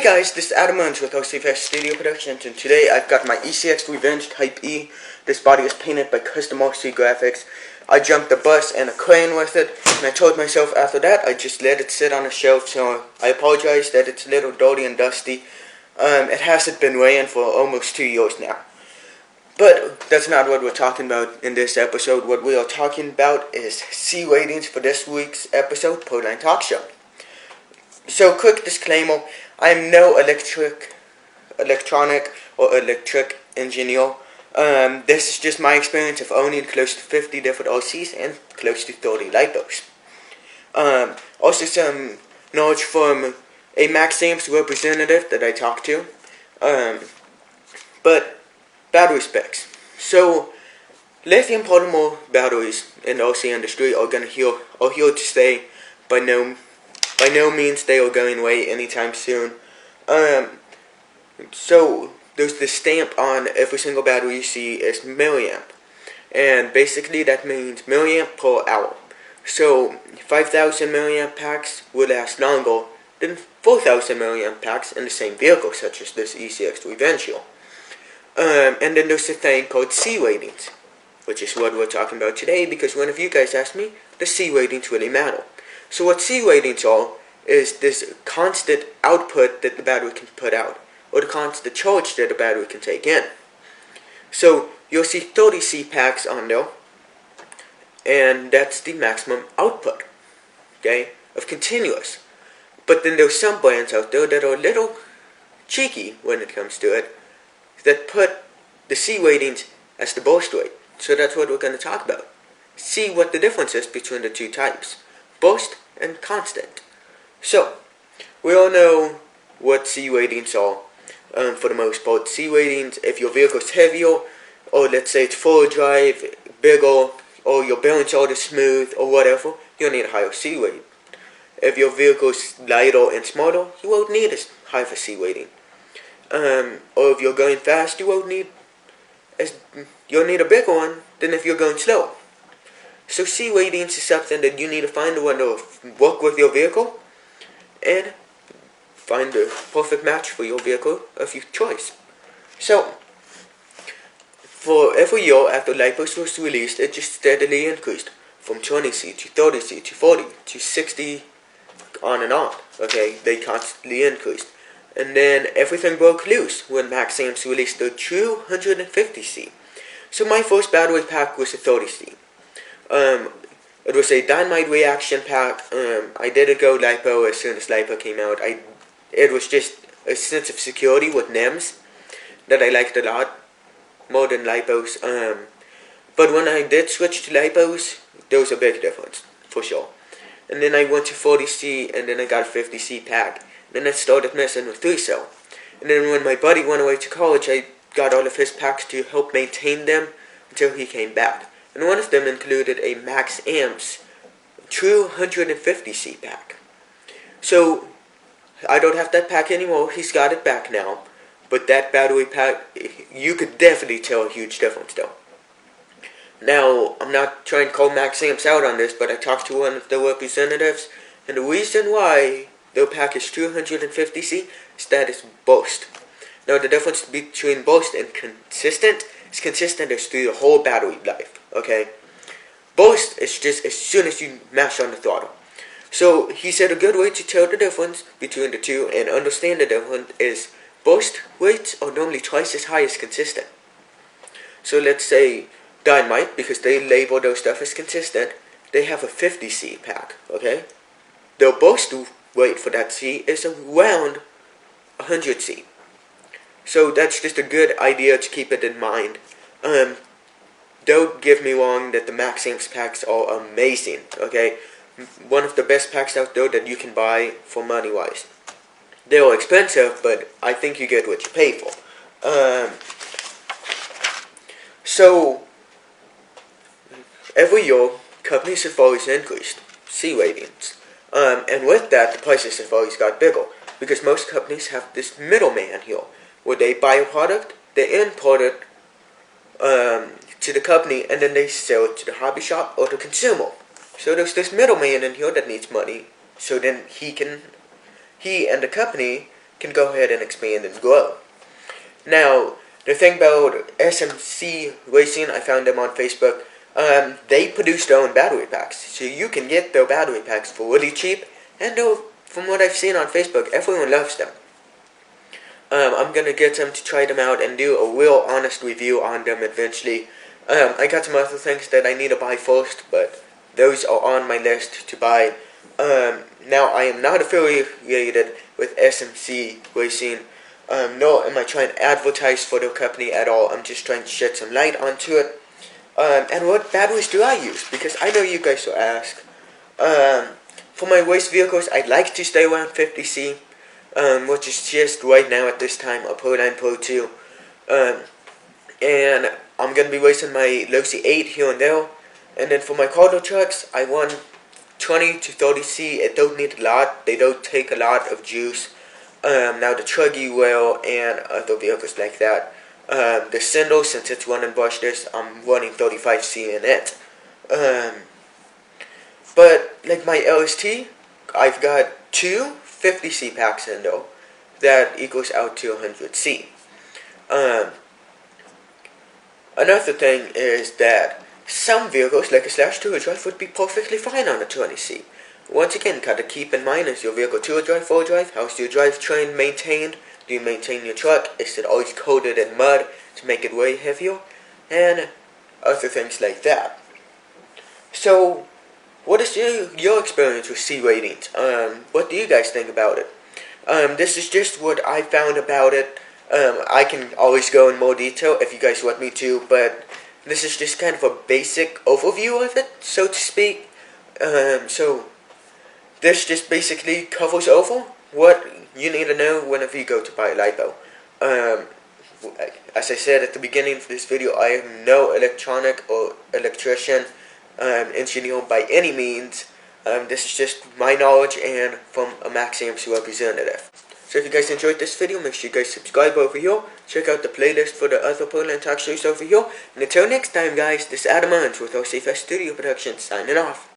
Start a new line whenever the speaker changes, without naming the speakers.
guys, this is Adam Owens with OCFS Studio Productions, and today I've got my ECX Revenge Type E. This body is painted by Custom RC Graphics. I jumped a bus and a crane with it, and I told myself after that I'd just let it sit on a shelf, so I apologize that it's a little dirty and dusty. It hasn't been weighing for almost 2 years now. But that's not what we're talking about in this episode. What we are talking about is C ratings for this week's episode, Racing Talkshow. So, quick disclaimer, I am no electronic or electric engineer. This is just my experience of owning close to 50 different RCs and close to 30 LIPOs. Also some knowledge from a Max Amps representative that I talked to. But battery specs. So, lithium polymer batteries in the RC industry are here to stay. By no means they are going away anytime soon. So there's this stamp on every single battery you see is milliamp, and basically that means milliamp per hour. So 5,000 milliamp packs will last longer than 4,000 milliamp packs in the same vehicle, such as this ECX Revenge. And then there's a thing called C ratings, which is what we're talking about today, because one of you guys asked me, the C ratings really matter. So what C ratings are is this constant output that the battery can put out, or the constant charge that the battery can take in. So you'll see 30 C packs on there, and that's the maximum output, okay, of continuous. But then there's some brands out there that are a little cheeky when it comes to it, that put the C ratings as the burst rate. So that's what we're going to talk about. See what the difference is between the two types, burst and constant. So, we all know what C ratings are for the most part. C ratings, if your vehicle's heavier, or let's say it's full drive, bigger, or your bearings aren't smooth, or whatever, you'll need a higher C rating. If your vehicle's lighter and smarter, you won't need as high of a C rating. Or if you're going fast, you'll need a bigger one than if you're going slow. So C ratings is something that you need to find when to work with your vehicle and find the perfect match for your vehicle of your choice. So, for every year after LIPOs was released, it just steadily increased from 20C to 30C to 40 to 60, on and on. Okay, they constantly increased. And then everything broke loose when Max Amps released the true 150C. So my first battery pack was a 30C. It was a dynamite reaction pack. I didn't go LiPo as soon as LiPo came out. It was just a sense of security with NEMs that I liked a lot, more than LiPos. But when I did switch to LiPos, there was a big difference, for sure. And then I went to 40C, and then I got a 50C pack. Then I started messing with 3-cell. And then when my buddy went away to college, I got all of his packs to help maintain them until he came back. And one of them included a Max Amps true 150C pack. So, I don't have that pack anymore. He's got it back now. But that battery pack, you could definitely tell a huge difference though. Now, I'm not trying to call Max Amps out on this, but I talked to one of the representatives, and the reason why their pack is 250C is that it's burst. Now, the difference between burst and consistent is consistent is through the whole battery life, okay? Burst is just as soon as you mash on the throttle. So, he said a good way to tell the difference between the two and understand the difference is burst rates are normally twice as high as consistent. So, let's say Dynamite, because they label their stuff as consistent, they have a 50C pack, okay? Their burst rate for that C is around 100C. So that's just a good idea to keep it in mind. Don't get me wrong that the Max Amps packs are amazing, okay? One of the best packs out there that you can buy for money-wise. They are expensive, but I think you get what you pay for. So, every year, companies have always increased C ratings. And with that, the prices have always got bigger, because most companies have this middleman here, where they buy a product, they import it to the company, and then they sell it to the hobby shop or the consumer. So there's this middleman in here that needs money, so then he and the company can go ahead and expand and grow. Now, the thing about SMC Racing, I found them on Facebook. They produce their own battery packs, so you can get their battery packs for really cheap. And from what I've seen on Facebook, everyone loves them. I'm gonna get them to try them out and do a real honest review on them eventually. I got some other things that I need to buy first, but those are on my list to buy. Now, I am not affiliated with SMC Racing, nor am I trying to advertise for their company at all. I'm just trying to shed some light onto it. And what batteries do I use? Because I know you guys will ask. For my race vehicles, I'd like to stay around 50C, which is just right now at this time a Pro 9 Pro 2. And I'm going to be racing my Losi 8 here and there. And then for my cargo trucks, I want 20 to 30C. It don't need a lot. They don't take a lot of juice. Now the Truggy will and other vehicles like that. The Sindel, since it's running brushless, I'm running 35C in it. But like my LST, I've got two 50C packs in though. That equals out to 100C. Another thing is that some vehicles, like a Slash 2-wheel drive, would be perfectly fine on a 20C. Once again, gotta keep in mind, is your vehicle 2-wheel drive, 4-wheel drive? How's your drivetrain maintained? Do you maintain your truck? Is it always coated in mud to make it way heavier? And other things like that. So, what is your experience with C ratings? What do you guys think about it? This is just what I found about it. I can always go in more detail if you guys want me to, but this is just kind of a basic overview of it, so to speak. So, this just basically covers over what you need to know whenever you go to buy a LiPo. As I said at the beginning of this video, I am no electronic or electrician engineer by any means. This is just my knowledge and from a Maxiam's representative. So if you guys enjoyed this video, make sure you guys subscribe over here. Check out the playlist for the other Portland talk shows over here. And until next time guys, this is Adam Owens with OCFS Studio Productions signing off.